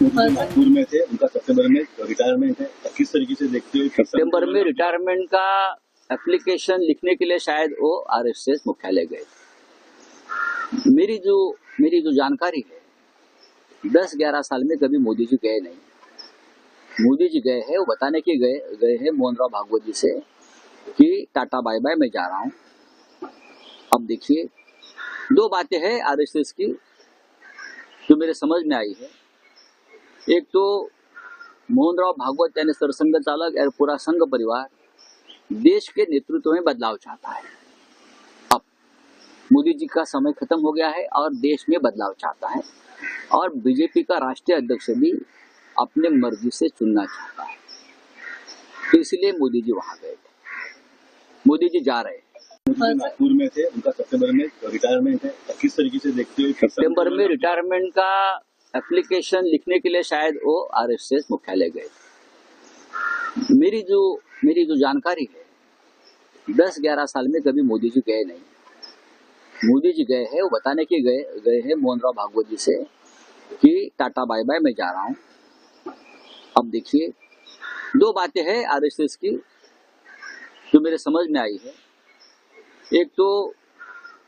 मोदी जी नागपुर में थे, उनका सितंबर में रिटायरमेंट है। किस तरीके से देखते हो? सितंबर में रिटायरमेंट का एप्लीकेशन लिखने के लिए शायद वो आरएसएस मुख्यालय गए। मेरी जो जानकारी है 10-11 साल में कभी मोदी जी गए नहीं। मोदी जी गए हैं वो बताने के गए हैं मोहन राव भागवत जी से कि टाटा बाय बाय मैं जा रहा हूँ। अब देखिए दो बातें हैं आरएसएस की जो मेरे समझ में आई है। एक तो मोहन राव भागवत यानी सरसंघ चालक और पूरा संघ परिवार देश के नेतृत्व में बदलाव चाहता है। अब मोदी जी का समय खत्म हो गया है और देश में बदलाव चाहता है और बीजेपी का राष्ट्रीय अध्यक्ष भी अपने मर्जी से चुनना चाहता है, तो इसलिए मोदी जी वहां गए थे। मोदी जी जा रहे हैं। मोदी जी नागपुर में थे, उनका सितंबर में रिटायरमेंट है। किस तरीके से देखते हो? सितंबर में रिटायरमेंट का एप्लीकेशन लिखने के लिए शायद वो आरएसएस मुख्यालय गए। मेरी जो जानकारी है 10-11 साल में कभी मोदी जी गए नहीं। मोदी जी गए हैं वो बताने के गए हैं मोहन राव भागवत जी से कि टाटा बाय बाय मैं जा रहा हूँ। अब देखिए दो बातें हैं आरएसएस की जो मेरे समझ में आई है। एक तो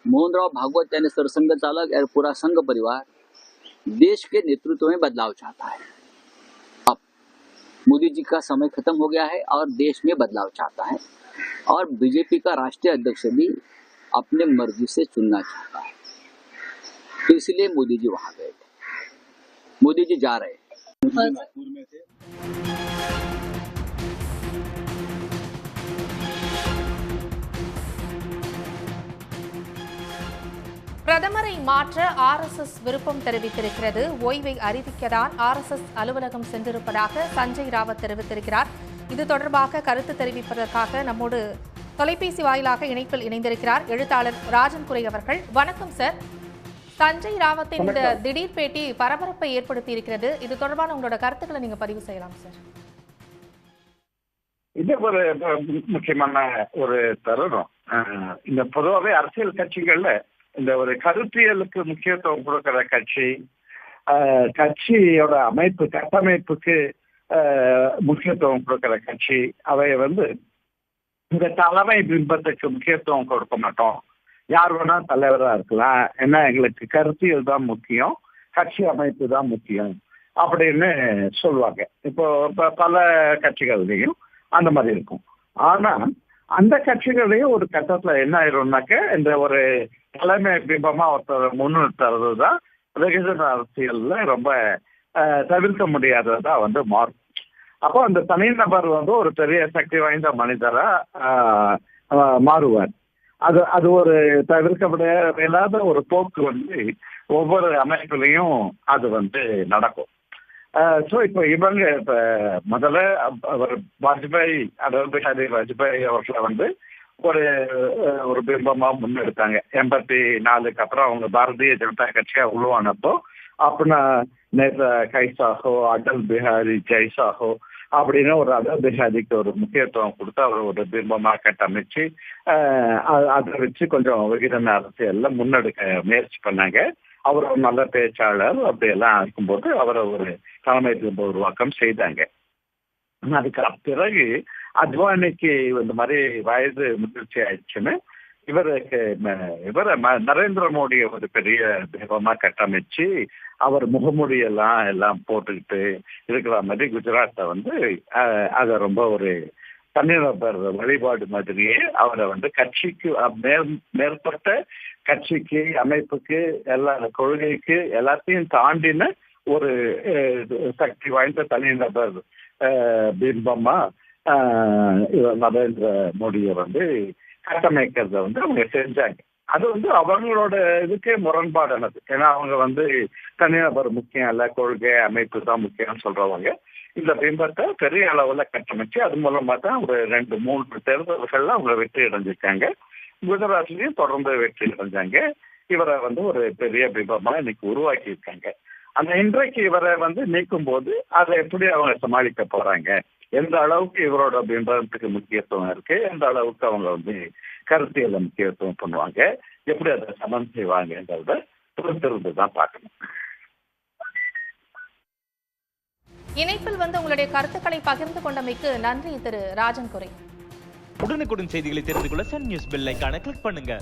मोहन राव भागवत यानी सरसंघ चालक और पूरा संघ परिवार देश के नेतृत्व में बदलाव चाहता है। अब मोदी जी का समय खत्म हो गया है और देश में बदलाव चाहता है और बीजेपी का राष्ट्रीय अध्यक्ष भी अपने मर्जी से चुनना चाहता है, तो इसलिए मोदी जी वहां गए थे। मोदी जी जा रहे हैं। मोदी जी नागपुर में थे। பிரதமரை மாற்ற ஆர்எஸ்எஸ் விருப்பம் தெரிவித்திருக்கிறது. ஓய்வை அறிவிக்கதான் ஆர்எஸ்எஸ் அலுவலகம் சென்றிருப்பதாக சஞ்சய் ராவத் தெரிவித்திருக்கிறார். இது தொடர்பாக கருத்து தெரிவிப்பதற்காக நம்மோடு தொலைபேசி வாயிலாக இணைப்பில் இணைந்திருக்கிறார் எழுத்தாளர் ராஜன் குரை அவர்கள். வணக்கம் சார். சஞ்சய் ராவத்தின் இந்த திடீர் பேட்டி பரபரப்பை ஏற்படுத்தி இருக்கிறது. இது தொடர்பான உங்களோட கருத்துக்களை நீங்க பதிவு செய்யலாம் சார். இது ஒரு முக்கியமான ஒரு தருணம். இந்த பொதுவாகவே அரசியல் கட்சிகள்ல இந்த ஒரு கருத்தியலுக்கு முக்கியத்துவம் கொடுக்கிற கட்சி, கட்சியோட கட்டமைப்புக்கு முக்கியத்துவம் கொடுக்கிற கட்சி, அவை இந்த தலைமை பிம்பத்துக்கு முக்கியத்துவம் கொடுக்க மாட்டோம். யார் வேணா தலைவரா இருக்கலாம், ஏன்னா எங்களுக்கு கருத்தியல் தான் முக்கியம், கட்சி அமைப்பு தான் முக்கியம் அப்படின்னு சொல்லுவாங்க. இப்போ பல கட்சிகள்லையும் அந்த மாதிரி இருக்கும். ஆனா அந்த கட்சிகளையும் ஒரு கட்டத்துல என்ன ஆயிரும்னாக்க இந்த ஒரு தலைமை பிம்பமா ஒருத்தர் முன்னிறுத்துறது தான் வெகுஜன அரசியல்ல ரொம்ப தவிர்க்க முடியாததா மாறும். அப்போ அந்த தனிநபர் ஒரு பெரிய சக்தி வாய்ந்த மனிதரா மாறுவார். அது ஒரு தவிர்க்க முடியாத ஒரு போக்கு ஒவ்வொரு அமைப்புலையும் அது நடக்கும். ஸோ இப்போ இவங்க முதல்ல அவர் வாஜ்பாய், அடல் பிஹாரி வாஜ்பாய் அவர்களை ஒரு பிம்பமா முன்னெடுத்தாங்க. 84க்கு அப்புறம் அவங்க பாரதிய ஜனதா கட்சியா உருவானப்போ அப்படின்னா நேற்று கைசாகோ அடல் பிஹாரி ஜெய்சாகோ அப்படின்னு ஒரு அடல் பிஹாரிக்கு ஒரு முக்கியத்துவம் கொடுத்து அவர் ஒரு பிம்பமா கட்டமைச்சு அதை வச்சு கொஞ்சம் வெகுஜன அரசியல்ல முன்னெடுக்க முயற்சி பண்ணாங்க. அவர் ஒரு நல்ல பேச்சாளர் அப்படியெல்லாம் இருக்கும்போது அவரை ஒரு தலைமை பிம்ப உருவாக்கம் செய்தாங்க. அதுக்கு பிறகு அத்வானிக்கு இந்த மாதிரி வயது முதிர்ச்சி ஆயிடுச்சுன்னு இவரை நரேந்திர மோடியை ஒரு பெரிய பிம்பமா கட்டமைச்சு அவர் முகமூடியெல்லாம் போட்டுக்கிட்டு இருக்கிற மாதிரி குஜராத்தை அதை ரொம்ப ஒரு தனிநபர் வழிபாடு மாதிரியே அவரை கட்சிக்கு மேற்பட்ட கட்சிக்கு, அமைப்புக்கு, எல்லா கொள்கைக்கு எல்லாத்தையும் தாண்டின ஒரு சக்தி வாய்ந்த தனிநபர் பிம்பமா நரேந்திர மோடியை கட்டமைக்கிறத அவங்க செஞ்சாங்க. அது அவங்களோட இதுக்கே முரண்பாடானது. ஏன்னா அவங்க தனிநபர் முக்கியம் இல்ல, கொள்கை அமைப்பு தான் முக்கியம் சொல்றவங்க இந்த பிம்பத்தை பெரிய அளவுல கட்டமைச்சு அது மூலமா தான் ஒரு 2-3 தேர்தல்கள்ல அவங்க வெற்றி அடைஞ்சிருக்காங்க. குஜராத்லயும் தொடர்ந்து வெற்றி அடைஞ்சாங்க. இவரை ஒரு பெரிய பிம்பமா இன்னைக்கு உருவாக்கி இருக்காங்க. அந்த இன்றைக்கு இவரை நீக்கும் போது அதை எப்படி அவங்க சமாளிக்க போறாங்க, எந்த அளவுக்கு இவரோட பிம்பத்துக்கு முக்கியத்துவம் இருக்கு, எந்த அளவுக்கு அவங்க கருத்தியல முக்கியத்துவம் பண்ணுவாங்க, எப்படி அதை சமன் செய்வாங்கன்றத பொறுத்திருந்து தான் பார்க்கணும். இணைப்பில் வந்து உங்களுடைய கருத்துக்களை பகிர்ந்து கொண்டமைக்கு நன்றி திரு ராஜன் குறை. உடனுக்குடன் செய்திகளை தெரிந்து கொள்ள சன் நியூஸ் பெல் ஐகானை கிளிக் பண்ணுங்க.